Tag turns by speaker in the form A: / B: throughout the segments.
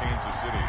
A: Kansas City.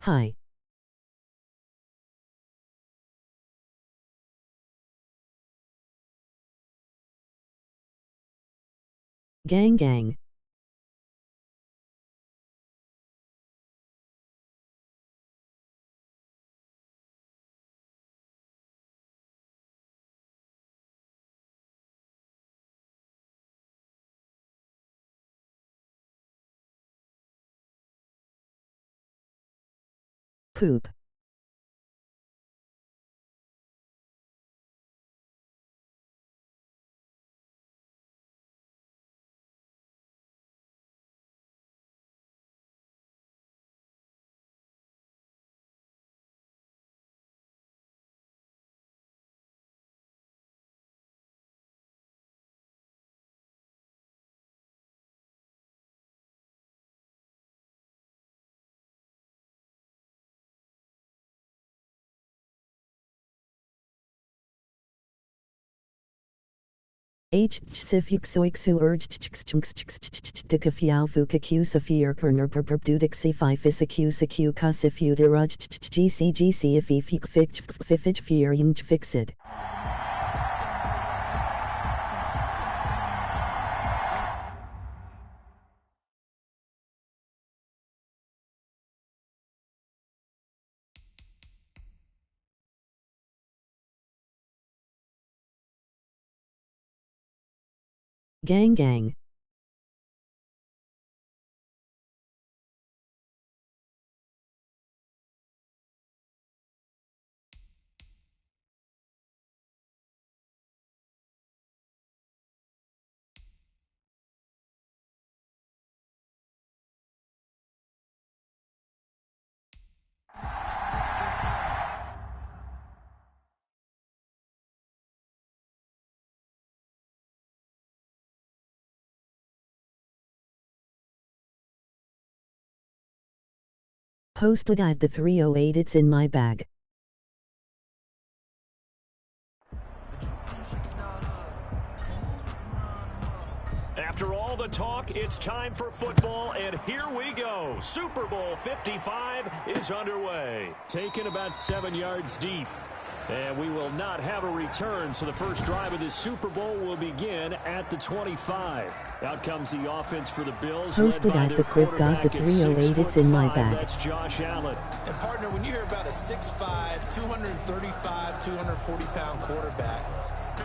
B: Hi. Gang gang. Poop. H sifixoixu urgdikafialfukakusafir kerner perperdudixi fisikusaku kasifuderaj gcgc if fifij fear fixed. Gang gang. Posted at the 308, it's in my bag.
C: After all the talk, it's time for football, and here we go. Super Bowl 55 is underway. Taken about 7 yards deep. And we will not have a return, so the first drive of this Super Bowl will begin at the 25. Out comes the offense for the Bills.
B: Posted at the crib, got the 308, it's in my bag.
C: That's Josh Allen.
D: And partner, when you hear about a 6'5", 235, 240-pound quarterback,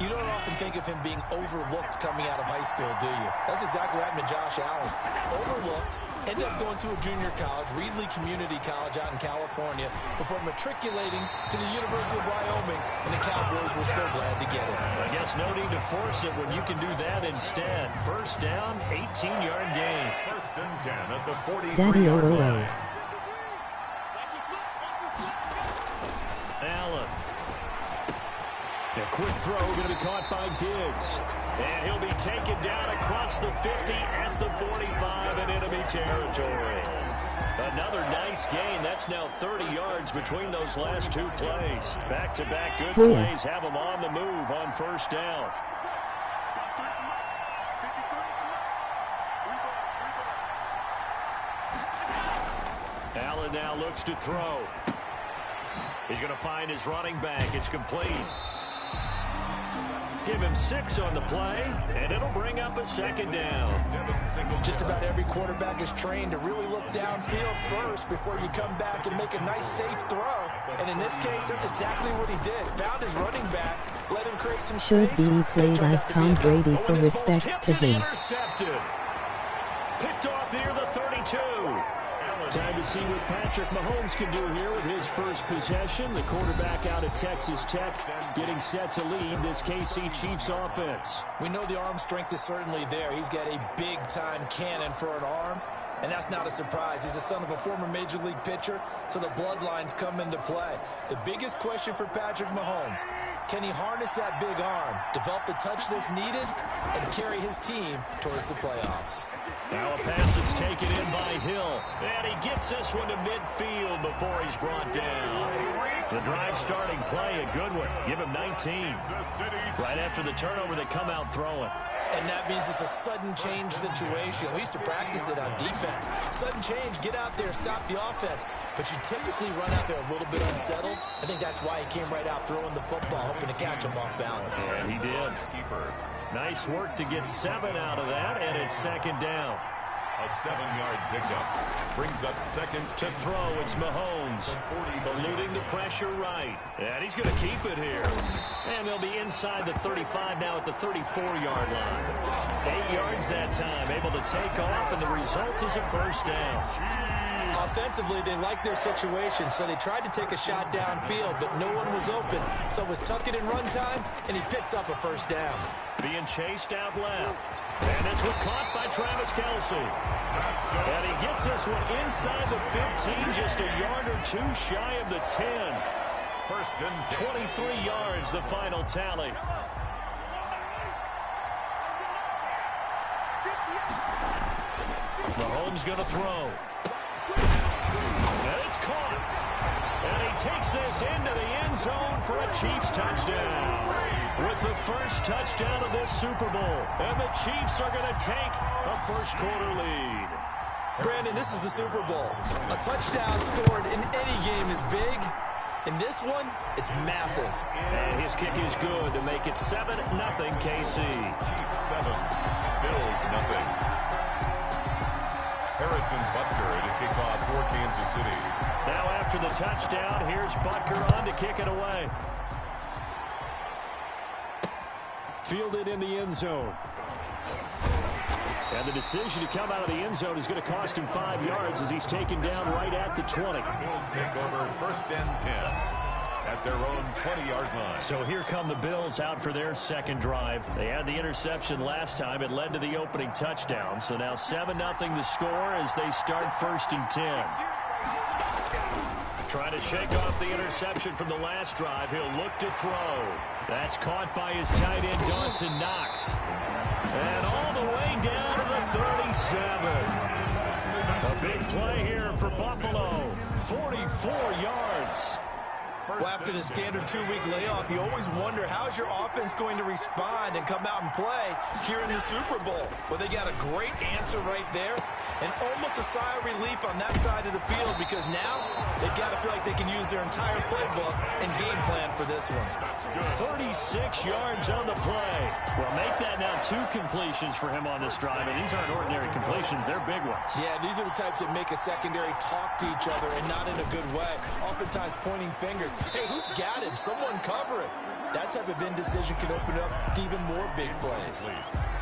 D: you don't often think of him being overlooked coming out of high school, do you? That's exactly what happened to Josh Allen. Overlooked, ended up going to a junior college, Reedley Community College out in California, before matriculating to the University of Wyoming, and the Cowboys were so glad to get him.
C: I guess no need to force it when you can do that instead. First down, 18-yard gain.
A: First and 10 at the 43-yard
B: Daddy
A: line.
C: Allen. A quick throw going to be caught by Diggs. And he'll be taken down across the 50 at the 45 in enemy territory. Another nice gain. That's now 30 yards between those last two plays. Back-to-back good plays have them on the move on first down. Allen now looks to throw. He's going to find his running back. It's complete. Give him 6 on the play, and it'll bring up a second down.
D: Just about every quarterback is trained to really look downfield first before you come back and make a nice, safe throw. And in this case, that's exactly what he did. Found his running back, let him create some space.
B: Should be played as Tom Brady for respects to him.
C: Picked off near the 32. Time to see what Patrick Mahomes can do here with his first possession. The quarterback out of Texas Tech getting set to lead this KC Chiefs offense.
D: We know the arm strength is certainly there. He's got a big-time cannon for an arm, and that's not a surprise. He's the son of a former Major League pitcher, so the bloodlines come into play. The biggest question for Patrick Mahomes, can he harness that big arm, develop the touch that's needed, and carry his team towards the playoffs?
C: Now a pass that's taken in by Hill. And he gets this one to midfield before he's brought down. The drive starting play, a good one. Give him 19. Right after the turnover, they come out throwing.
D: And that means it's a sudden change situation. We used to practice it on defense. Sudden change, get out there, stop the offense. But you typically run out there a little bit unsettled. I think that's why he came right out throwing the football, hoping to catch him off balance.
C: And he did. Nice work to get 7 out of that, and it's second down.
A: A 7-yard pickup brings up second.
C: To throw, it's Mahomes. Eluding the pressure right. And he's going to keep it here. And they'll be inside the 35 now at the 34-yard line. 8 yards that time, able to take off, and the result is a first down.
D: Offensively, they liked their situation, so they tried to take a shot downfield, but no one was open. So it was tuck it in run time, and he picks up a first down.
C: Being chased out left. And this one caught by Travis Kelce. And he gets this one inside the 15, just a yard or two shy of the 10.
A: First and
C: 23 yards, the final tally. Mahomes going to throw. And it's caught. And he takes this into the end zone for a Chiefs touchdown. With the first touchdown of this Super Bowl. And the Chiefs are going to take a first quarter lead.
D: Brandon, this is the Super Bowl. A touchdown scored in any game is big. In this one, it's massive.
C: And his kick is good to make it 7-0 KC.
A: Chiefs 7, Bills 0. Harrison Butker to kick off for Kansas City.
C: Now after the touchdown, here's Butker on to kick it away. Fielded in the end zone. And the decision to come out of the end zone is going to cost him 5 yards as he's taken down right at the 20.
A: Bills take over first and 10 at their own 20-yard line.
C: So here come the Bills out for their second drive. They had the interception last time. It led to the opening touchdown. So now 7-0 the score as they start first and 10. Trying to shake off the interception from the last drive. He'll look to throw. That's caught by his tight end, Dawson Knox. And all the way down to the 37. A big play here for Buffalo. 44 yards.
D: Well, after the standard 2-week layoff, you always wonder how's your offense going to respond and come out and play here in the Super Bowl. Well, they got a great answer right there and almost a sigh of relief on that side of the field because now they've got to feel like they can use their entire playbook and game plan for this one.
C: 36 yards on the play. Well, make that now 2 completions for him on this drive, and these aren't ordinary completions. They're big ones.
D: Yeah, these are the types that make a secondary talk to each other and not in a good way. Oftentimes pointing fingers. Hey, who's got him? Someone cover it. That type of indecision can open up to even more big plays.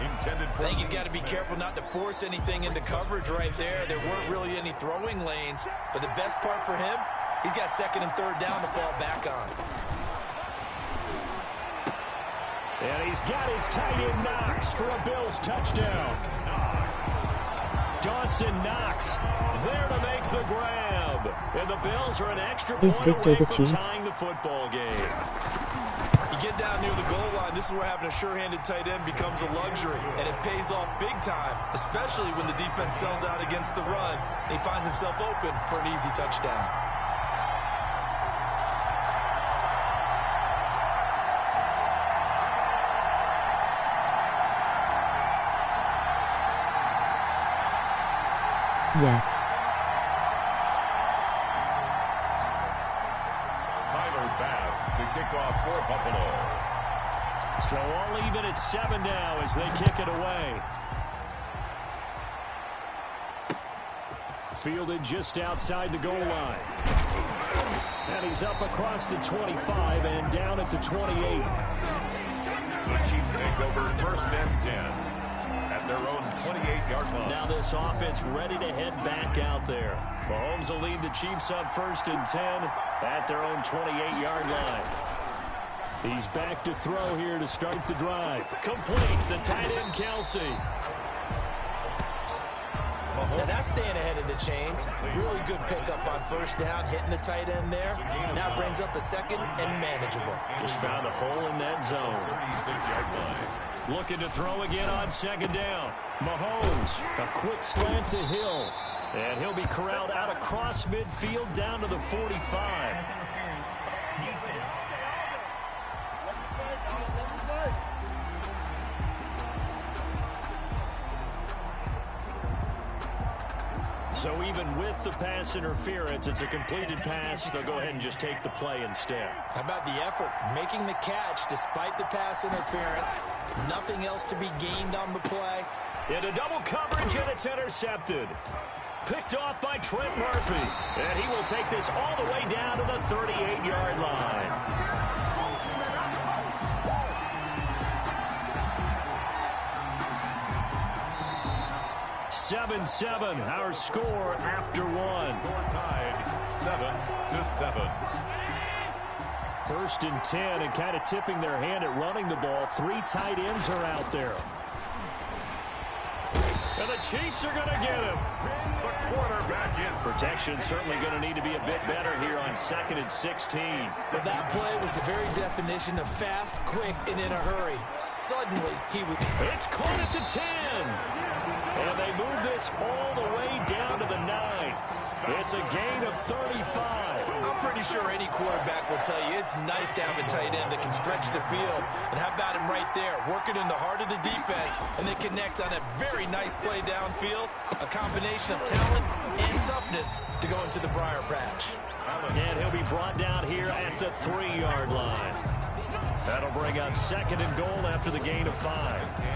D: I think he's got to be careful not to force anything into coverage right there. There weren't really any throwing lanes, but the best part for him, he's got second and third down to fall back on.
C: And he's got his tight end Knox for a Bills touchdown. Dawson Knox there to make the grab. And the Bills are an extra point away from tying the football game.
D: You get down near the goal line, this is where having a sure-handed tight end becomes a luxury, and it pays off big time, especially when the defense sells out against the run. He finds himself open for an easy touchdown.
B: Yes.
A: To kick off for Buffalo.
C: So all even at 7 now as they kick it away. Fielded just outside the goal line. And he's up across the 25 and down at the 28.
A: The Chiefs take over first and 10 at at their own 28-yard line.
C: Now this offense ready to head back out there. Mahomes will lead the Chiefs up 1st and 10 at their own 28-yard line. He's back to throw here to start the drive. Complete. The tight end, Kelsey.
D: Now that's staying ahead of the chains. Really good pickup on 1st down, hitting the tight end there. Now brings up a 2nd and manageable.
C: Just found a hole in that zone.
A: 36-yard line.
C: Looking to throw again on 2nd down. Mahomes, a quick slant to Hill. And he'll be corralled out across midfield down to the 45.
E: Pass interference. Defense.
C: So even with the pass interference, it's a completed pass. They'll go ahead and just take the play instead.
D: How about the effort? Making the catch despite the pass interference. Nothing else to be gained on the play.
C: Into double coverage, and it's intercepted. Picked off by Trent Murphy. And he will take this all the way down to the 38-yard line. 7-7, our score after one.
A: Score tied 7-7.
C: 1st and 10, and kind of tipping their hand at running the ball. 3 tight ends are out there. And the Chiefs are going to get him.
A: The quarterback is
C: Protection certainly going to need to be a bit better here on 2nd and 16.
D: But that play was the very definition of fast, quick, and in a hurry. Suddenly, he was...
C: It's caught at the 10. And they move this all the way down to the 9. It's a gain of 35.
D: I'm pretty sure any quarterback will tell you it's nice to have a tight end that can stretch the field. And how about him right there, working in the heart of the defense, and they connect on a very nice play downfield. A combination of talent and toughness to go into the briar patch.
C: And he'll be brought down here at the 3-yard line. That'll bring up 2nd and goal after the gain of 5.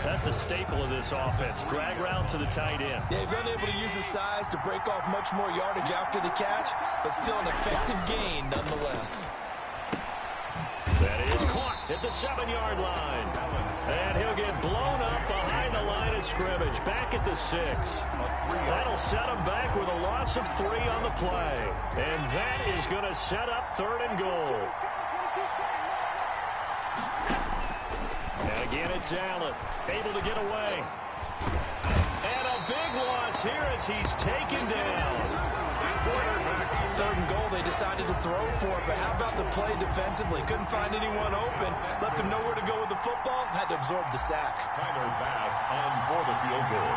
C: That's a staple of this offense. Drag route to the tight end.
D: Yeah, he's unable to use his size to break off much more yardage after the catch, but still an effective gain nonetheless.
C: That is caught at the 7-yard line. And he'll get blown up behind the line of scrimmage. Back at the 6. That'll set him back with a loss of 3 on the play. And that is going to set up 3rd and goal. And again, it's Allen, able to get away. And a big loss here as he's taken down.
D: 3rd and goal, they decided to throw for it, but how about the play defensively? Couldn't find anyone open, left him nowhere to go with the football, had to absorb the sack.
A: Tyler Bass on for the field goal.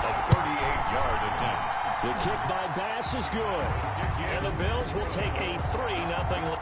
A: A 38-yard attempt.
C: The kick by Bass is good. And the Bills will take a 3-0 lead.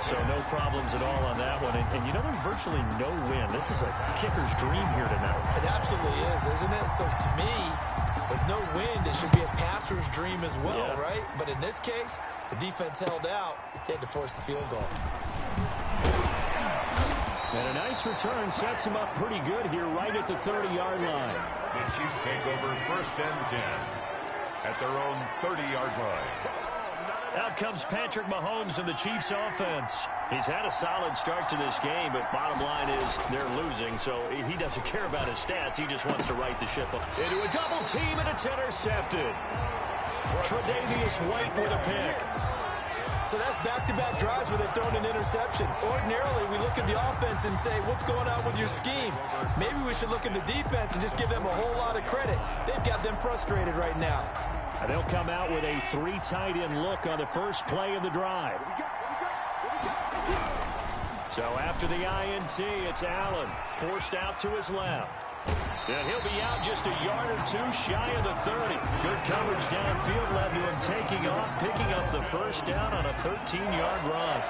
C: So no problems at all on that one. And you know, there's virtually no wind. This is a kicker's dream here tonight.
D: It absolutely is, isn't it? So to me, with no wind, it should be a passer's dream as well, right? But in this case, the defense held out. They had to force the field goal.
C: And a nice return sets him up pretty good here right at the 30-yard line.
A: The Chiefs take over 1st and 10 at their own 30-yard line.
C: Out comes Patrick Mahomes and the Chiefs offense. He's had a solid start to this game, but bottom line is they're losing, so he doesn't care about his stats. He just wants to right the ship up. Into a double team, and it's intercepted. Tre'Davious White with a pick.
D: So that's back-to-back drives where they've thrown an interception. Ordinarily, we look at the offense and say, what's going on with your scheme? Maybe we should look at the defense and just give them a whole lot of credit. They've got them frustrated right now.
C: And they'll come out with a 3 tight end look on the first play of the drive. So after the INT, it's Allen forced out to his left. And he'll be out just a yard or two shy of the 30. Good coverage downfield led to him taking off, picking up the first down on a 13-yard run.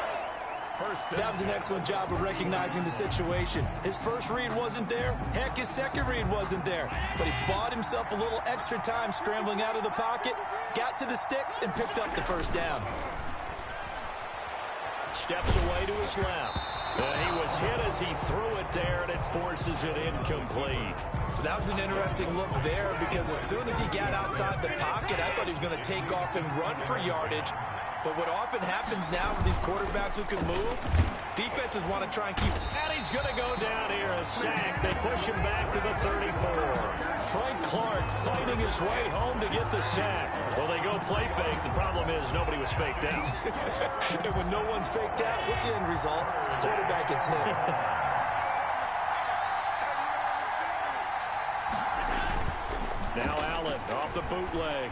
D: That was an excellent job of recognizing the situation. His first read wasn't there. Heck, his second read wasn't there. But he bought himself a little extra time scrambling out of the pocket, got to the sticks, and picked up the first down.
C: Steps away to his left. He was hit as he threw it there, and it forces it incomplete.
D: That was an interesting look there because as soon as he got outside the pocket, I thought he was going to take off and run for yardage. But what often happens now with these quarterbacks who can move, defenses want to try and keep.
C: And he's going to go down here, a sack. They push him back to the 34. Frank Clark fighting his way home to get the sack. Well, they go play fake. The problem is nobody was faked out.
D: And when no one's faked out, what's the end result? Quarterback gets hit.
C: Now Allen off the bootleg.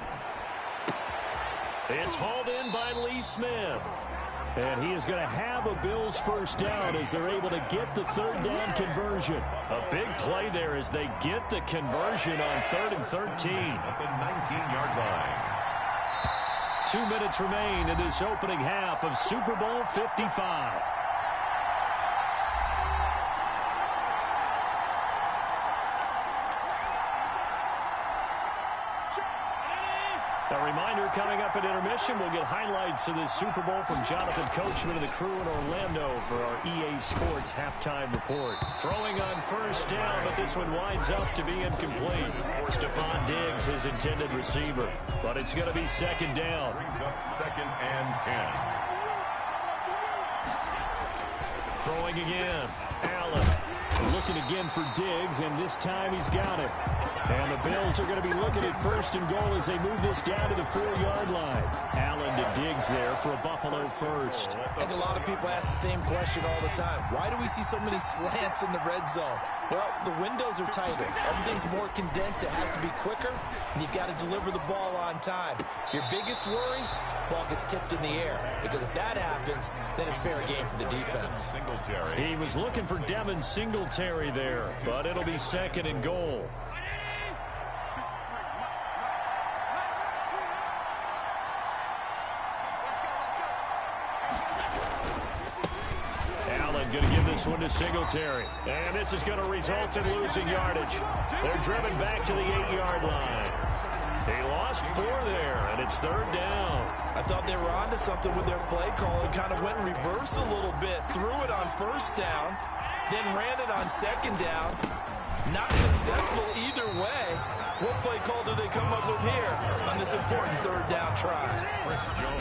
C: It's hauled in by Lee Smith. And he is going to have a Bills first down as they're able to get the third down conversion. A big play there as they get the conversion on 3rd and 13.
A: At the 19-yard line.
C: 2 minutes remain in this opening half of Super Bowl 55. A reminder, coming up at intermission, we'll get highlights of this Super Bowl from Jonathan Coachman and the crew in Orlando for our EA Sports halftime report. Throwing on first down, but this one winds up to be incomplete. Stephon Diggs, his intended receiver. But it's going to be second down.
A: Brings up 2nd and 10.
C: Throwing again. Allen looking again for Diggs, and this time he's got it. And the Bills are going to be looking at 1st and goal as they move this down to the 4-yard line. Allen to Diggs there for a Buffalo first.
D: I think a lot of people ask the same question all the time. Why do we see so many slants in the red zone? Well, the windows are tighter. Everything's more condensed. It has to be quicker, and you've got to deliver the ball on time. Your biggest worry, ball gets tipped in the air. Because if that happens, then it's fair game for the defense.
A: Singletary.
C: He was looking for Devin Singletary there, but it'll be 2nd and goal. Going to give this one to Singletary. And this is going to result in losing yardage. They're driven back to the 8-yard line. They lost 4 there, and it's 3rd down.
D: I thought they were onto something with their play call and kind of went in reverse a little bit. Threw it on 1st down, then ran it on 2nd down. Not successful either way. What play call do they come up with here on this important 3rd down try?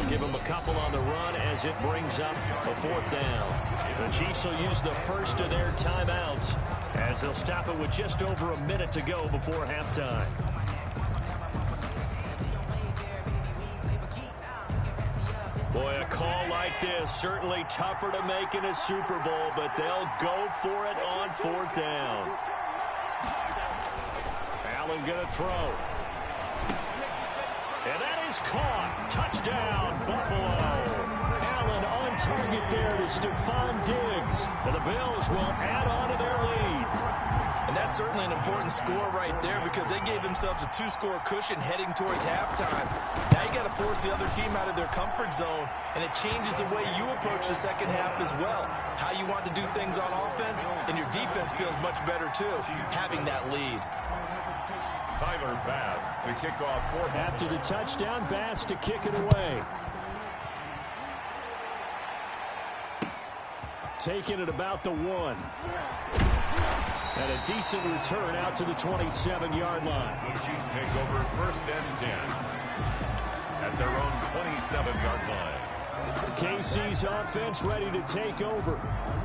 C: Give them a couple on the run as it brings up a 4th down. The Chiefs will use the first of their timeouts as they'll stop it with just over a minute to go before halftime. Boy, a call like this, certainly tougher to make in a Super Bowl, but they'll go for it on 4th down. Allen going to throw. And that is caught. Touchdown, Buffalo. Allen on target there to Stephon Diggs. And the Bills will add on to their lead.
D: And that's certainly an important score right there because they gave themselves a 2-score cushion heading towards halftime. Now you got to force the other team out of their comfort zone, and it changes the way you approach the second half as well. How you want to do things on offense, and your defense feels much better too, having that lead.
A: Tyler Bass to kick off for
C: after the touchdown. Bass to kick it away. Taking it about the 1. And a decent return out to the 27-yard line.
A: The Chiefs take over 1st and 10 at their own 27-yard line.
C: KC's offense ready to take over.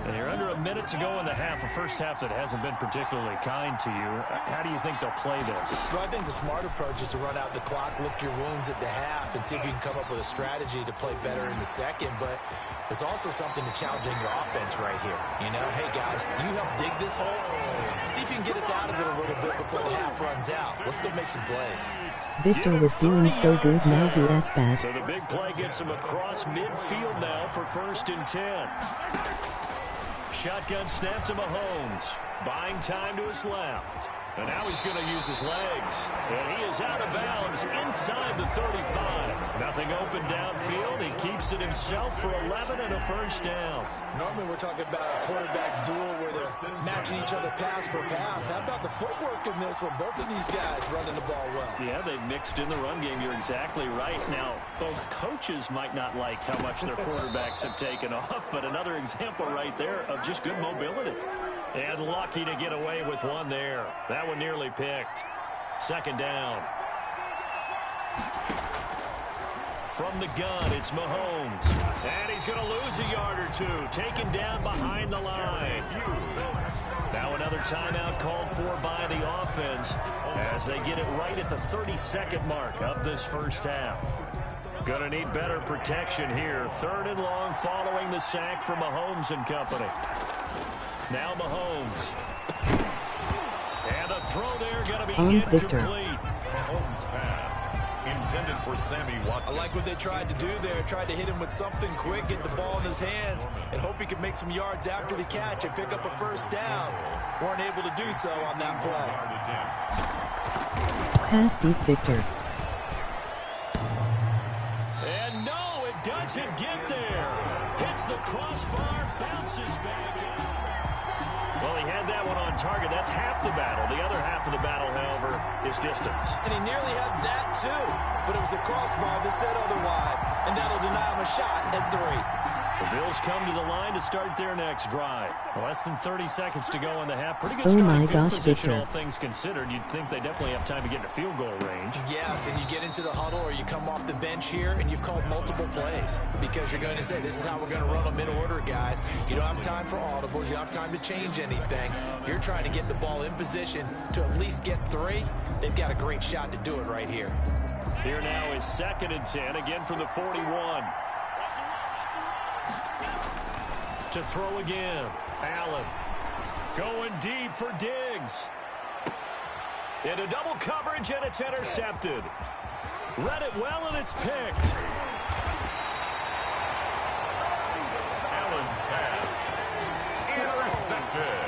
F: And you're under a minute to go in the half, a first half that hasn't been particularly kind to you. How do you think they'll play this?
D: Well, I think the smart approach is to run out the clock, lick your wounds at the half, and see if you can come up with a strategy to play better in the second. But there's also something to challenging your offense right here. You know, hey, guys, you help dig this hole. See if you can get us out of it a little bit before the half runs out. Let's go make some plays.
B: Victor was doing so good, now he has bad.
C: So the big play gets him across midfield now for 1st and 10. Shotgun snap to Mahomes. Buying time to his left. And now he's going to use his legs. And he is out of bounds inside the 35. Nothing open downfield. He keeps it himself for 11 and a 1st down.
D: Normally we're talking about a quarterback duel where they're matching each other pass for pass. How about the footwork in this one? Both of these guys running the ball well.
F: Yeah, they've mixed in the run game. You're exactly right. Now, both coaches might not like how much their quarterbacks have taken off, but another example right there of just good mobility. And lucky to get away with one there. That one nearly picked. 2nd down. From the gun, it's Mahomes. And he's going to lose a yard or two. Taken down behind the line. Now another timeout called for by the offense as they get it right at the 32nd mark of this first half. Going to need better protection here. 3rd and long following the sack from Mahomes and company. Now Mahomes. And a throw there going to be incomplete.
A: Mahomes pass intended for Sammy Watkins.
D: I like what they tried to do there. Tried to hit him with something quick, get the ball in his hands, and hope he could make some yards after the catch and pick up a 1st down. Weren't able to do so on that play.
B: Pass deep, Victor.
C: And no, it doesn't get there. Hits the crossbar, bounces back. Well, he had that one on target. That's half the battle. The other half of the battle, however, is distance.
D: And he nearly had that, too. But it was the crossbar that said otherwise. And that'll deny him a shot at 3.
C: The Bills come to the line to start their next drive.
F: Less than 30 seconds to go in the half. Pretty good
B: Oh
F: starting
B: my
F: field
B: gosh,
F: position,
B: Victor.
F: all things considered. You'd think they definitely have time to get into field goal range.
D: Yes, and you get into the huddle or you come off the bench here and you've called multiple plays because you're going to say, this is how we're going to run them in order, guys. You don't have time for audibles. You don't have time to change anything. You're trying to get the ball in position to at least get 3. They've got a great shot to do it right here.
C: Here now is 2nd and 10, again from the 41. To throw again. Allen going deep for Diggs. Into double coverage, and it's intercepted. Read it well, and it's picked.
A: Allen's pass intercepted.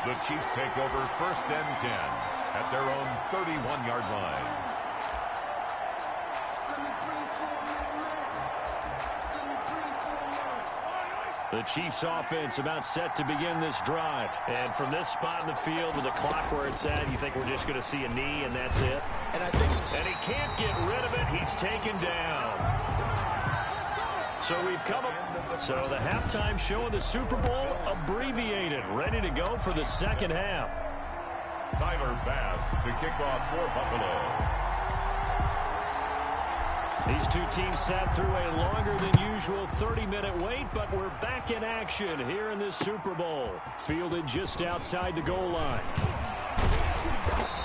A: The Chiefs take over 1st and 10 at their own 31-yard line.
C: The Chiefs offense about set to begin this drive. And from this spot in the field with the clock where it's at, you think we're just going to see a knee and that's it? And he can't get rid of it. He's taken down. So we've come up. So the halftime show of the Super Bowl abbreviated. Ready to go for the second half.
A: Tyler Bass to kick off for Buffalo.
C: These two teams sat through a longer than usual 30-minute wait, but we're back in action here in this Super Bowl. Fielded just outside the goal line.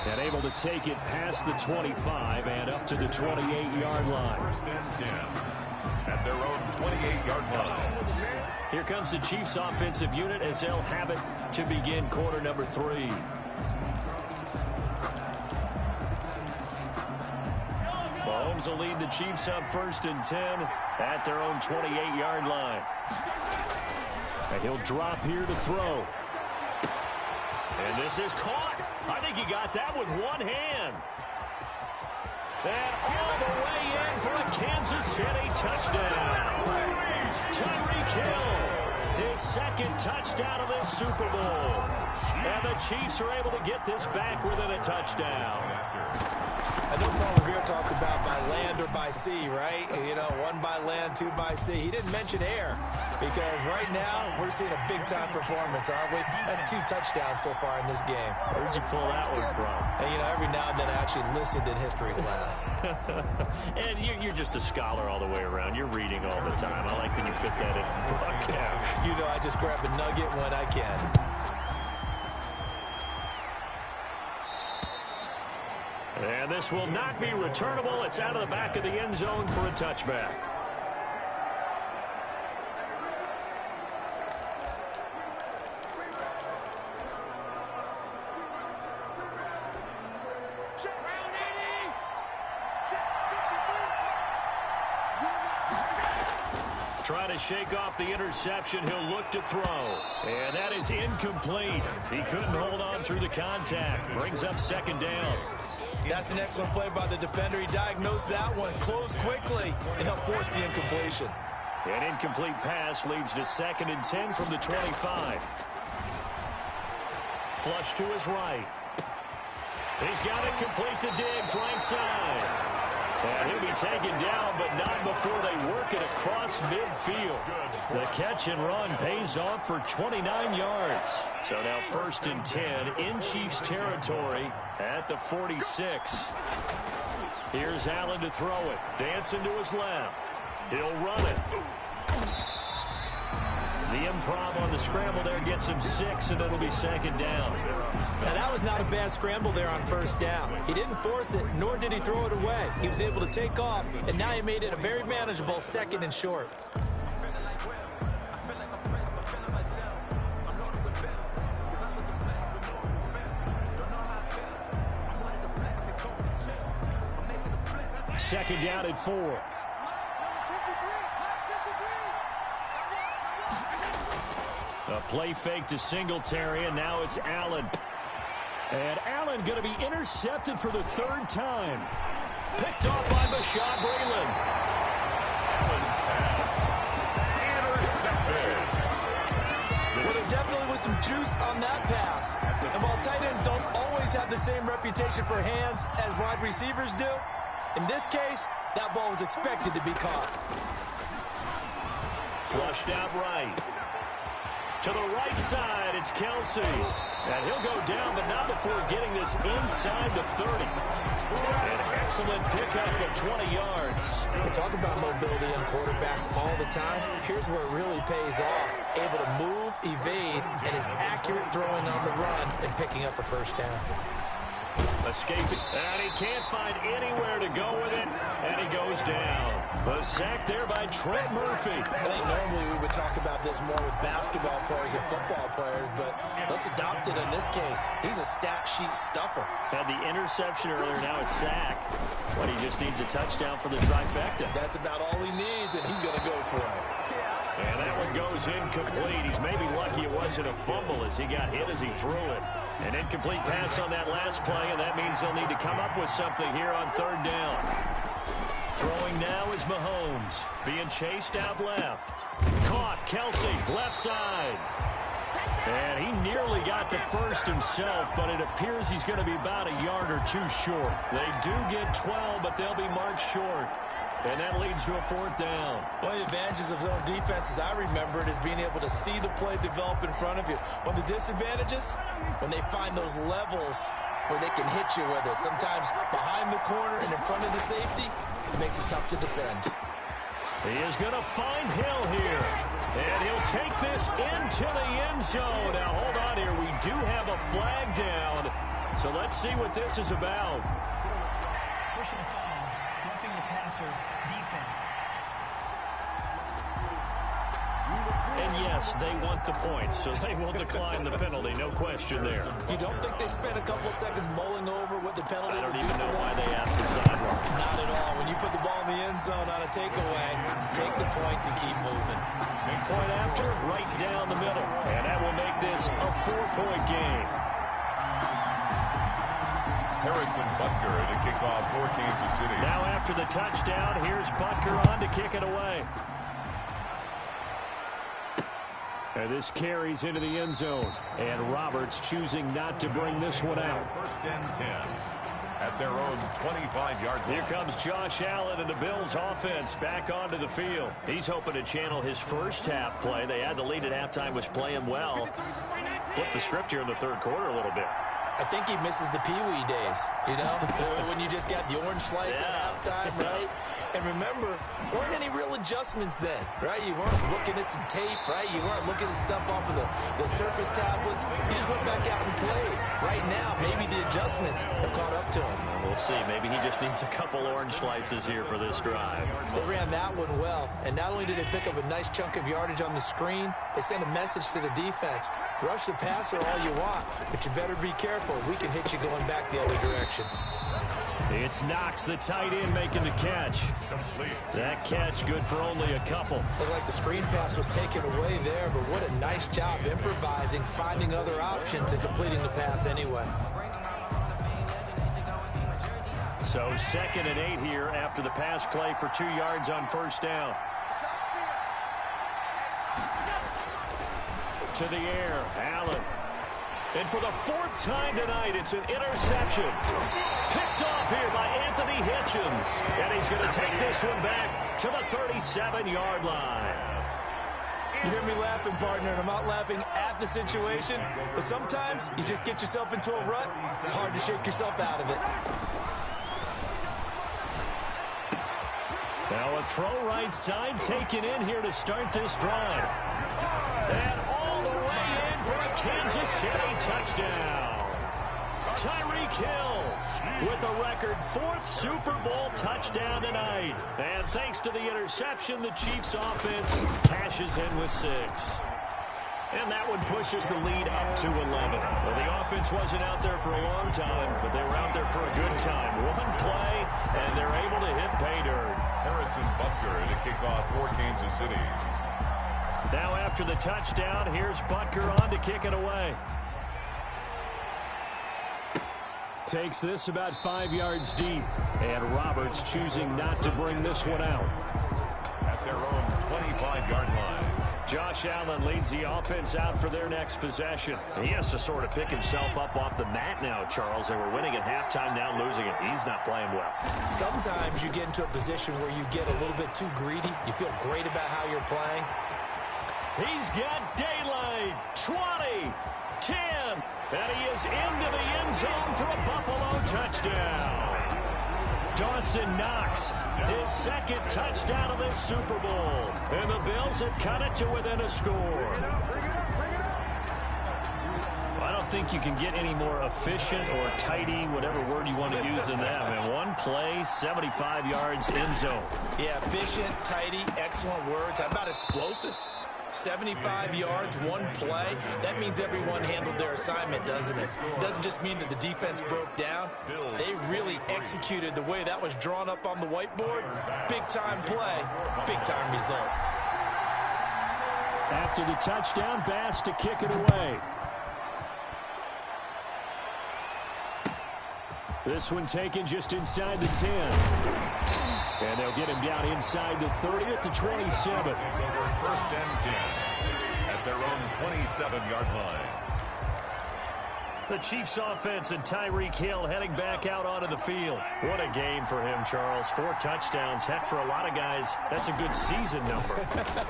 C: And able to take it past the 25 and up to the 28-yard line.
A: 1st and 10 at their own 28-yard line.
C: Here comes the Chiefs offensive unit as they'll have it to begin quarter number 3. Mahomes will lead the Chiefs up 1st and 10 at their own 28-yard line. And he'll drop here to throw. This is caught. I think he got that with one hand. And all the way in for a Kansas City touchdown. Tyreek Hill, his second touchdown of this Super Bowl. And the Chiefs are able to get this back within a touchdown.
D: I know Paul Revere talked about by land or by sea, right? You know, one by land, two by sea. He didn't mention air because right now we're seeing a big-time performance, aren't we? That's 2 touchdowns so far in this game.
C: Where'd you pull that one from?
D: And, you know, every now and then I actually listened in history class.
C: And you're just a scholar all the way around. You're reading all the time. I like that you fit that in the book.
D: Yeah. You know, I just grab a nugget when I can.
C: And this will not be returnable. It's out of the back of the end zone for a touchback. Trying to shake off the interception. He'll look to throw. And that is incomplete. He couldn't hold on through the contact. Brings up second down.
D: That's an excellent play by the defender. He diagnosed that one, closed quickly, and helped force the incompletion.
C: An incomplete pass leads to 2nd and 10 from the 25. Flush to his right. He's got it complete to Diggs, right side. And he'll be taken down, but not before they work it across midfield. The catch and run pays off for 29 yards. So now 1st and 10 in Chiefs territory at the 46. Here's Allen to throw it. Dancing to his left. He'll run it. The improv on the scramble there gets him 6, and it'll be 2nd down.
D: Now, that was not a bad scramble there on 1st down. He didn't force it, nor did he throw it away. He was able to take off, and now he made it a very manageable 2nd and short.
C: Second down at 4. A play fake to Singletary, and now it's Allen. And Allen going to be intercepted for the 3rd time. Picked off by Bashaud Breeland.
D: Well, there definitely was some juice on that pass. And while tight ends don't always have the same reputation for hands as wide receivers do, in this case, that ball was expected to be caught.
C: Flushed out right. To the right side, it's Kelsey. And he'll go down, but not before getting this inside the 30. An excellent pickup of 20 yards.
D: We talk about mobility on quarterbacks all the time. Here's where it really pays off. Able to move, evade, and is accurate throwing on the run and picking up a 1st down.
C: Escaping, and he can't find anywhere to go with it, and he goes down. The sack there by Trent Murphy.
D: I think normally we would talk about this more with basketball players and football players, but let's adopt it in this case. He's a stat sheet stuffer.
C: Had the interception earlier, now a sack. But he just needs a touchdown for the trifecta.
D: That's about all he needs, and he's going to go for it.
C: And that one goes incomplete. He's maybe lucky it wasn't a fumble as he got hit as he threw it. An incomplete pass on that last play, and that means they'll need to come up with something here on 3rd down. Throwing now is Mahomes, being chased out left. Caught, Kelsey, left side. And he nearly got the 1st himself, but it appears he's going to be about a yard or 2 short. They do get 12, but they'll be marked short. And that leads to a 4th down.
D: One of the advantages of zone defense, as I remember it, is being able to see the play develop in front of you. One of the disadvantages, when they find those levels where they can hit you with it. Sometimes behind the corner and in front of the safety, it makes it tough to defend.
C: He is going to find Hill here. And he'll take this into the end zone. Now, hold on here. We do have a flag down. So let's see what this is about.
E: Pushing the foul, roughing the passer, defense.
C: And yes, they want the points, so they will decline the penalty. No question there.
D: You don't think they spent a couple seconds mulling over what the penalty
C: I don't
D: would do
C: even know
D: for
C: why
D: them?
C: they asked the sideline.
D: Not at all. When you put the ball in the end zone on a takeaway, take the points and keep moving.
C: Point after, right down the middle. And that will make this a 4-point game.
A: Harrison Butker to kick off for Kansas City.
C: Now after the touchdown, here's Butker on to kick it away. And this carries into the end zone. And Roberts choosing not to bring this one out.
A: First and 10 at their own 25-yard line.
C: Here comes Josh Allen and the Bills offense back onto the field. He's hoping to channel his first half play. They had the lead at halftime, was playing well. Flip the script here in the third quarter a little bit.
D: I think he misses the Pee-wee days, you know, when you just got the orange slice at halftime, right? And remember, weren't any real adjustments then, right? You weren't looking at some tape, right? You weren't looking at stuff off of the surface tablets. You just went back out and played. Right now, maybe the adjustments have caught up to him.
C: We'll see. Maybe he just needs a couple orange slices here for this drive.
D: They ran that one well, and not only did they pick up a nice chunk of yardage on the screen, they sent a message to the defense. Rush the passer all you want, but you better be careful. We can hit you going back the other direction.
C: It's Knox, the tight end, making the catch. That catch good for only a couple.
D: Looked like the screen pass was taken away there, but what a nice job improvising, finding other options, and completing the pass anyway.
C: So 2nd and 8 here after the pass play for 2 yards on first down. To the air, Allen. And for the 4th time tonight, it's an interception. Picked off here by Anthony Hitchens. And he's going to take this one back to the 37-yard line.
D: You hear me laughing, partner, and I'm not laughing at the situation. But sometimes you just get yourself into a rut. It's hard to shake yourself out of it.
C: Now a throw right side taken in here to start this drive. And all the way in for a Kansas City touchdown. Tyreek Hill with a record 4th Super Bowl touchdown tonight. And thanks to the interception, the Chiefs offense cashes in with 6. And that one pushes the lead up to 11. Well, the offense wasn't out there for a long time, but they were out there for a good time. One play, and they're able to hit pay dirt.
A: Harrison Butker to kick off for Kansas City.
C: Now after the touchdown, here's Butker on to kick it away. Takes this about 5 yards deep. And Roberts choosing not to bring this one out.
A: At their own 25-yard line.
C: Josh Allen leads the offense out for their next possession. He has to sort of pick himself up off the mat now, Charles. They were winning at halftime, now losing it. He's not playing well.
D: Sometimes you get into a position where you get a little bit too greedy. You feel great about how you're playing.
C: He's got daylight. 20, 10, and he is into the end zone for a Buffalo touchdown. Dawson Knox, his 2nd touchdown of this Super Bowl. And the Bills have cut it to within a score. I don't think you can get any more efficient or tidy, whatever word you want to use in that. Man, one play, 75 yards, end zone.
D: Yeah, efficient, tidy, excellent words. How about explosive? 75 yards, one play. That means everyone handled their assignment, doesn't it? It doesn't just mean that the defense broke down. They really executed the way that was drawn up on the whiteboard. Big-time play, big-time result.
C: After the touchdown, Bass to kick it away. This one taken just inside the 10. And they'll get him down inside the 30 at the 27.
A: First and 10 at their own 27-yard line.
C: The Chiefs offense and Tyreek Hill heading back out onto the field. What a game for him, Charles. 4 touchdowns. Heck, for a lot of guys, that's a good season number.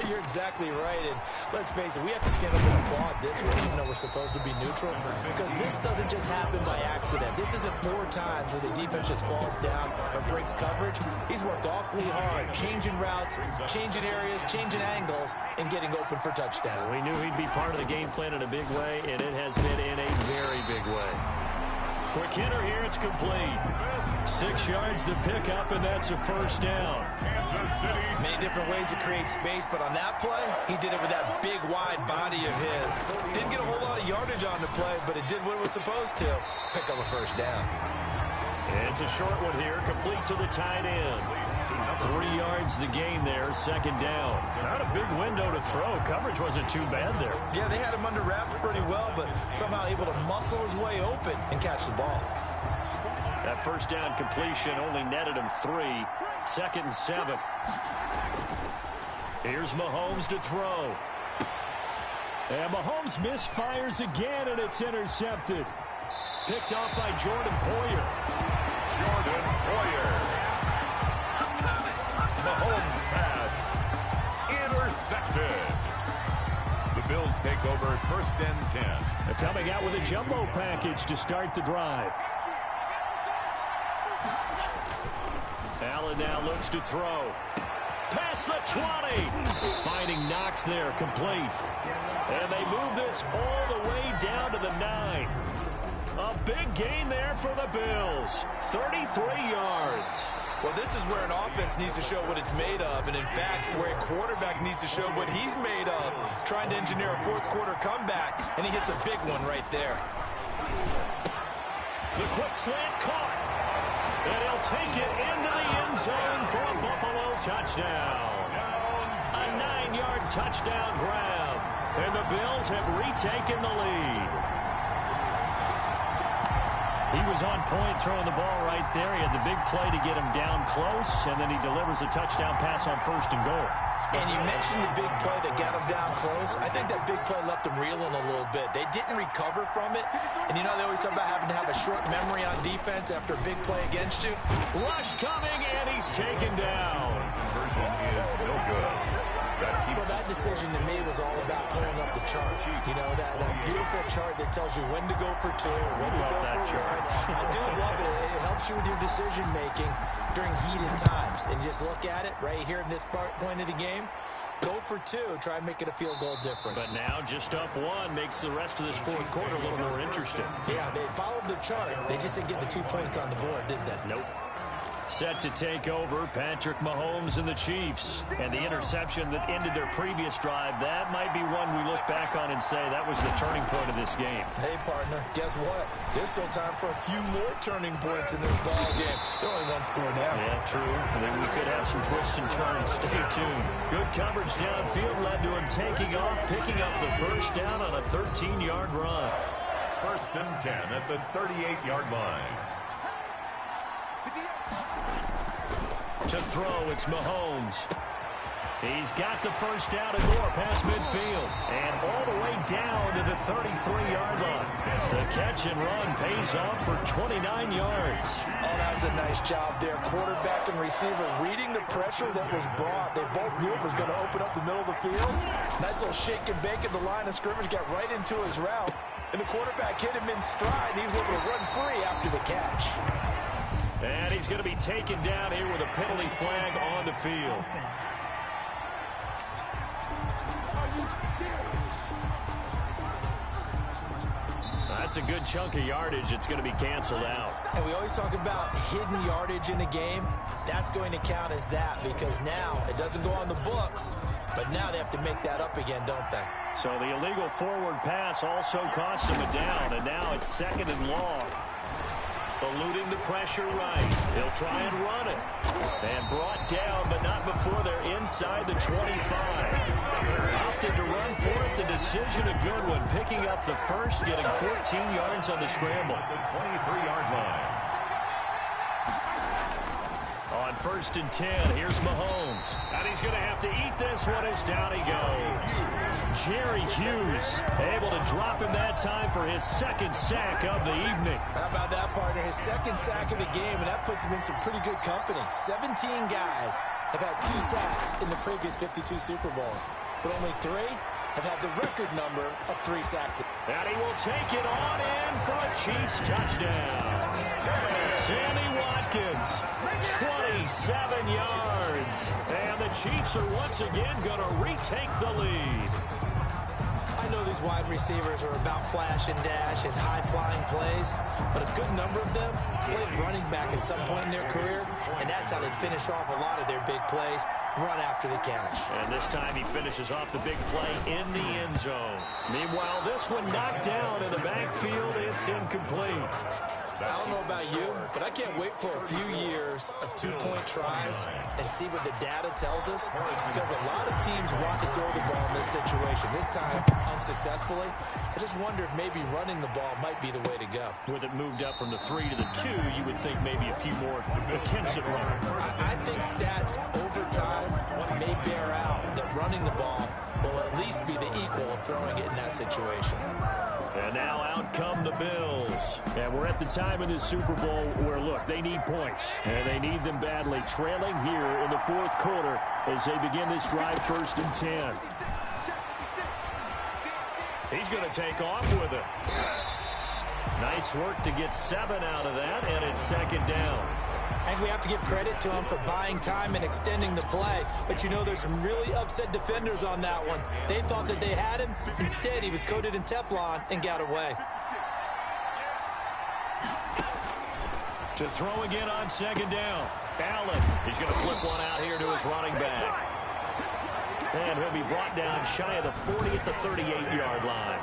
D: You're exactly right. And let's face it, we have to stand up and applaud this one, even though we're supposed to be neutral. Because this doesn't just happen by accident. This isn't 4 times where the defense just falls down or breaks coverage. He's worked awfully hard, changing routes, changing areas, changing angles, and getting open for touchdowns.
C: We knew he'd be part of the game plan in a big way, and it has been in a very big way. Quick hitter here, it's complete. 6 yards to pick up, and that's a first down.
A: Kansas City.
D: Many different ways to create space, but on that play, he did it with that big, wide body of his. Didn't get a whole lot of yardage on the play, but it did what it was supposed to. Pick up a first down.
C: And it's a short one here, complete to the tight end. 3 yards the gain there, second down. Not a big window to throw. Coverage wasn't too bad there.
D: Yeah, they had him under wraps pretty well, but somehow able to muscle his way open and catch the ball.
F: That first down completion only netted him 3. 2nd and 7. Here's Mahomes to throw. And Mahomes misfires again, and it's intercepted. Picked off by Jordan Poyer.
A: Jordan Poyer. Mahomes pass intercepted. The Bills take over 1st and 10.
C: They're coming out with a jumbo package to start the drive.
F: Allen now looks to throw. Past the 20. Finding Knox there, complete. And they move this all the way down to the 9. A big gain there for the Bills. 33 yards.
D: Well, this is where an offense needs to show what it's made of, and in fact, where a quarterback needs to show what he's made of, trying to engineer a 4th quarter comeback, and he hits a big one right there.
F: The quick slant caught. And he'll take it into the end zone for a Buffalo touchdown. A 9-yard touchdown grab. And the Bills have retaken the lead. He was on point throwing the ball right there. He had the big play to get him down close, and then he delivers a touchdown pass on 1st and goal.
D: And you mentioned the big play that got him down close. I think that big play left him reeling a little bit. They didn't recover from it. And you know they always talk about having to have a short memory on defense after a big play against you.
F: Rush coming, and he's taken down.
A: Conversion is no good.
D: Well, that decision to me was all about pulling up the chart. You know, that beautiful chart that tells you when to go for 2, when to go for 1. I do love it. It helps you with your decision-making during heated times. And just look at it right here in this point of the game. Go for 2. Try and make it a field goal difference.
F: But now just up 1 makes the rest of this 4th quarter a little more interesting.
D: Yeah, they followed the chart. They just didn't get the 2 points on the board, did they?
F: Nope. Set to take over, Patrick Mahomes and the Chiefs. And the interception that ended their previous drive, that might be one we look back on and say that was the turning point of this game.
D: Hey, partner, guess what? There's still time for a few more turning points in this ball game. There's only 1 score now.
F: Yeah, true. And then we could have some twists and turns. Stay tuned. Good coverage downfield led to him taking off, picking up the first down on a 13-yard run.
A: 1st and 10 at the 38-yard line.
F: To throw, it's Mahomes. He's got the first down and more past midfield. And all the way down to the 33-yard line. The catch and run pays off for 29 yards.
D: Oh, that was a nice job there. Quarterback and receiver reading the pressure that was brought. They both knew it was going to open up the middle of the field. Nice little shake and bake at the line of scrimmage. Got right into his route. And the quarterback hit him in stride. And he was able to run free after the catch.
F: And he's going to be taken down here with a penalty flag on the field. That's a good chunk of yardage. It's going to be canceled out.
D: And we always talk about hidden yardage in a game. That's going to count as that because now it doesn't go on the books, but now they have to make that up again, don't they?
F: So the illegal forward pass also cost him a down, and now it's 2nd and long. Eluding the pressure right. He'll try and run it. And brought down, but not before they're inside the 25. Opted to run for it. The decision a good one. Picking up the first, getting 14 yards on the scramble.
A: The 23-yard line.
F: On 1st and 10, here's Mahomes. And he's going to have to eat this one as down he goes. Jerry Hughes able to drop him that time for his 2nd sack of the evening.
D: How about that, partner? His 2nd sack of the game, and that puts him in some pretty good company. 17 guys have had 2 sacks in the previous 52 Super Bowls, but only 3 have had the record number of 3 sacks.
F: And he will take it on in for a Chiefs touchdown. Sammy Watkins, 27 yards. And the Chiefs are once again going to retake the lead.
D: I know these wide receivers are about flash and dash and high-flying plays, but a good number of them played running back at some point in their career, and that's how they finish off a lot of their big plays, run after the catch.
F: And this time he finishes off the big play in the end zone. Meanwhile, this one knocked down in the backfield. It's incomplete.
D: I don't know about you, but I can't wait for a few years of two-point tries and see what the data tells us, because a lot of teams want to throw the ball in this situation. This time, unsuccessfully. I just wonder if maybe running the ball might be the way to go.
F: With it moved up from the 3 to the 2, you would think maybe a few more attempts at running.
D: I think stats over time may bear out that running the ball will at least be the equal of throwing it in that situation.
F: And now out come the Bills. And we're at the time in this Super Bowl where, look, they need points. And they need them badly. Trailing here in the fourth quarter as they begin this drive 1st and 10. He's going to take off with it. Nice work to get 7 out of that, and it's 2nd down.
D: And we have to give credit to him for buying time and extending the play. But, you know, there's some really upset defenders on that one. They thought that they had him. Instead, he was coated in Teflon and got away.
F: To throw again on 2nd down. Allen, he's going to flip one out here to his running back. And he'll be brought down shy of the 40 at the 38-yard line.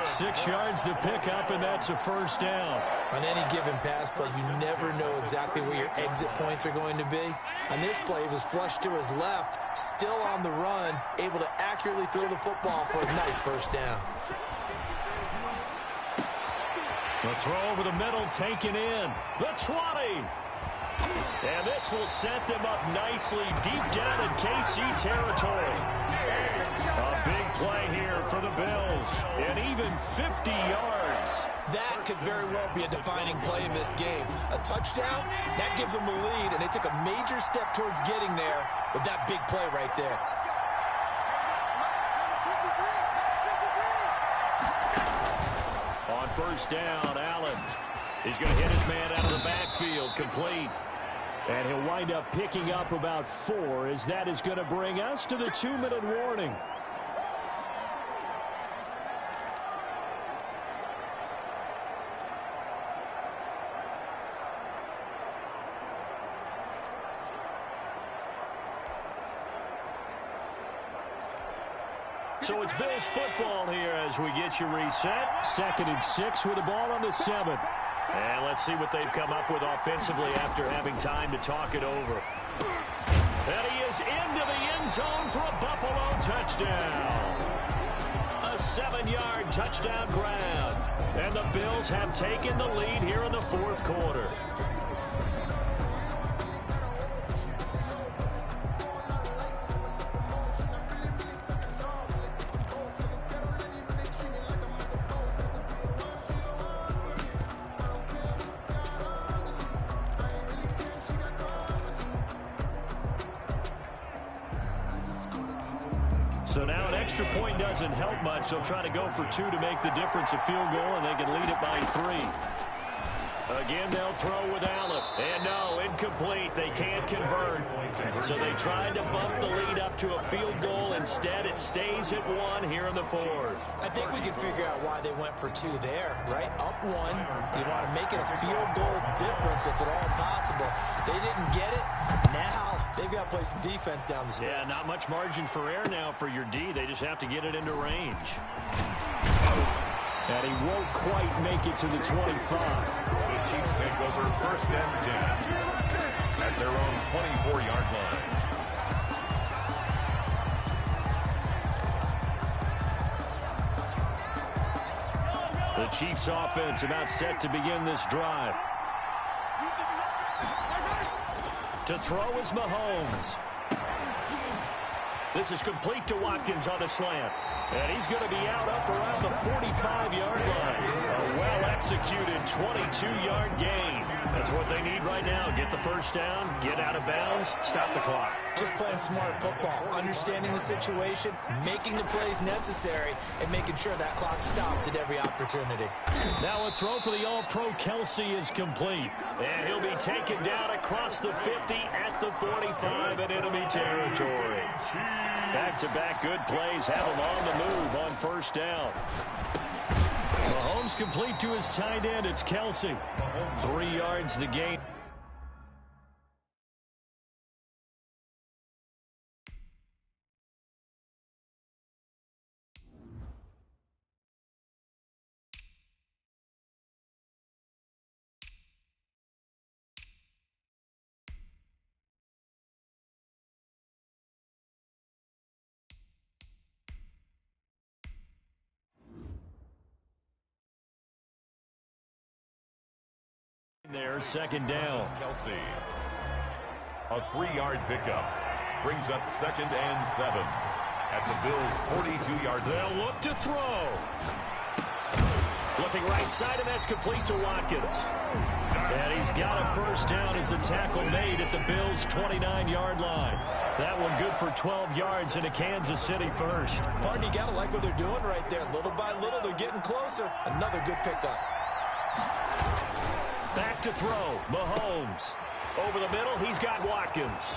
F: 6 yards to pick up, and that's a 1st down.
D: On any given pass play, you never know exactly where your exit points are going to be. On this play, he was flushed to his left, still on the run, able to accurately throw the football for a nice 1st down.
F: The throw over the middle taken in. The 20. And this will set them up nicely deep down in KC territory. A big play here for the Bills. And even 50 yards.
D: That could very well be a defining play in this game. A touchdown, that gives them a lead, and they took a major step towards getting there with that big play right there.
F: On 1st down, Allen. He's going to hit his man out of the backfield, complete. And he'll wind up picking up about 4, as that is going to bring us to the 2-minute warning. So it's Bills football here as we get you reset. 2nd and 6 with the ball on the 7. And let's see what they've come up with offensively after having time to talk it over. And he is into the end zone for a Buffalo touchdown. A 7-yard touchdown grab. And the Bills have taken the lead here in the fourth quarter. So now an extra point doesn't help much. They'll try to go for 2 to make the difference a field goal, and they can lead it by 3. Again, they'll throw with Allen. And no, incomplete. They can't convert. So they tried to bump the lead up to a field goal. Instead, it stays at 1 here in the fourth.
D: I think we can figure out why they went for 2 there, right? Up 1. You want to make it a field goal difference if at all possible. They didn't get it. Now they've got to play some defense down the stretch.
F: Yeah, not much margin for error now for your D. They just have to get it into range. And he won't quite make it to the 25.
A: The Chiefs take over 1st and 10 at their own 24-yard line.
F: The Chiefs offense about set to begin this drive. To throw is Mahomes. This is complete to Watkins on the slant. And he's going to be out up around the 45-yard line. A well-executed 22-yard gain. That's what they need right now. Get the 1st down, get out of bounds, stop the clock.
D: Just playing smart football, understanding the situation, making the plays necessary, and making sure that clock stops at every opportunity.
F: Now a throw for the All-Pro Kelsey is complete. And he'll be taken down across the 50 at the 45 in enemy territory. Back-to-back good plays have him on the move on 1st down. Mahomes complete to his tight end. It's Kelsey. 3 yards the gain. There, second down.
A: Kelsey. A 3-yard pickup brings up 2nd and 7 at the Bills' 42-yard line.
F: They'll look to throw. Looking right side, and that's complete to Watkins. And he's got a first down as a tackle made at the Bills' 29-yard line. That one good for 12 yards into Kansas City first.
D: Pardon, you got to like what they're doing right there. Little by little, they're getting closer. Another good pickup.
F: Back to throw. Mahomes. Over the middle, he's got Watkins.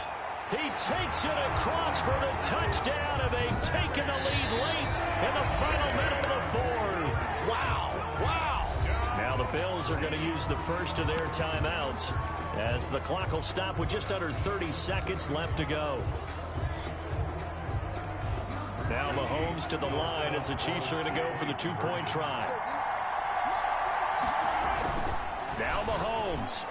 F: He takes it across for the touchdown, and they've taken the lead late in the final minute of the fourth.
D: Wow. Wow.
F: Now the Bills are going to use the first of their timeouts as the clock will stop with just under 30 seconds left to go. Now Mahomes to the line as the Chiefs are going to go for the 2-point try. Now Mahomes.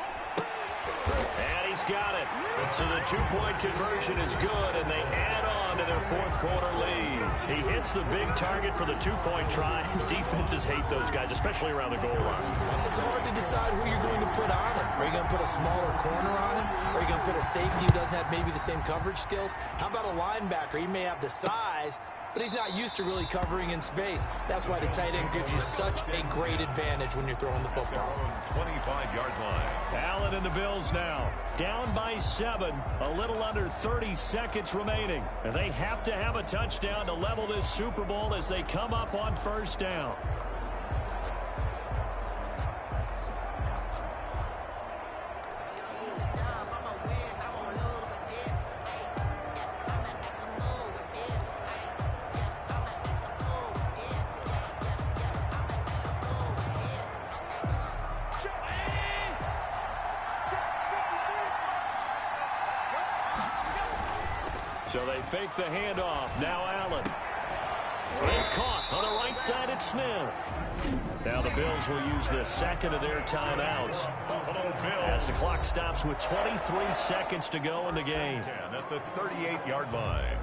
F: And he's got it. So the 2-point conversion is good, and they add on to their fourth-quarter lead. He hits the big target for the 2-point try. Defenses hate those guys, especially around the goal line.
D: It's hard to decide who you're going to put on him. Are you going to put a smaller corner on him? Are you going to put a safety who doesn't have maybe the same coverage skills? How about a linebacker? He may have the size, but he's not used to really covering in space. That's why the tight end gives you such a great advantage when you're throwing the football.
A: 25-yard line.
F: Allen and the Bills now down by 7, a little under 30 seconds remaining. And they have to have a touchdown to level this Super Bowl as they come up on first down. So they fake the handoff. Now Allen. It's caught on the right side at Smith. Now the Bills will use the second of their timeouts as the clock stops with 23 seconds to go in the game.
A: At the 38-yard line.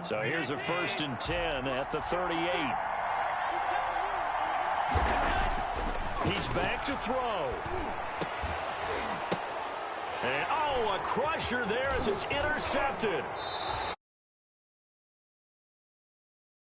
F: So here's a 1st and 10 at the 38. He's back to throw. And, a crusher there as it's intercepted.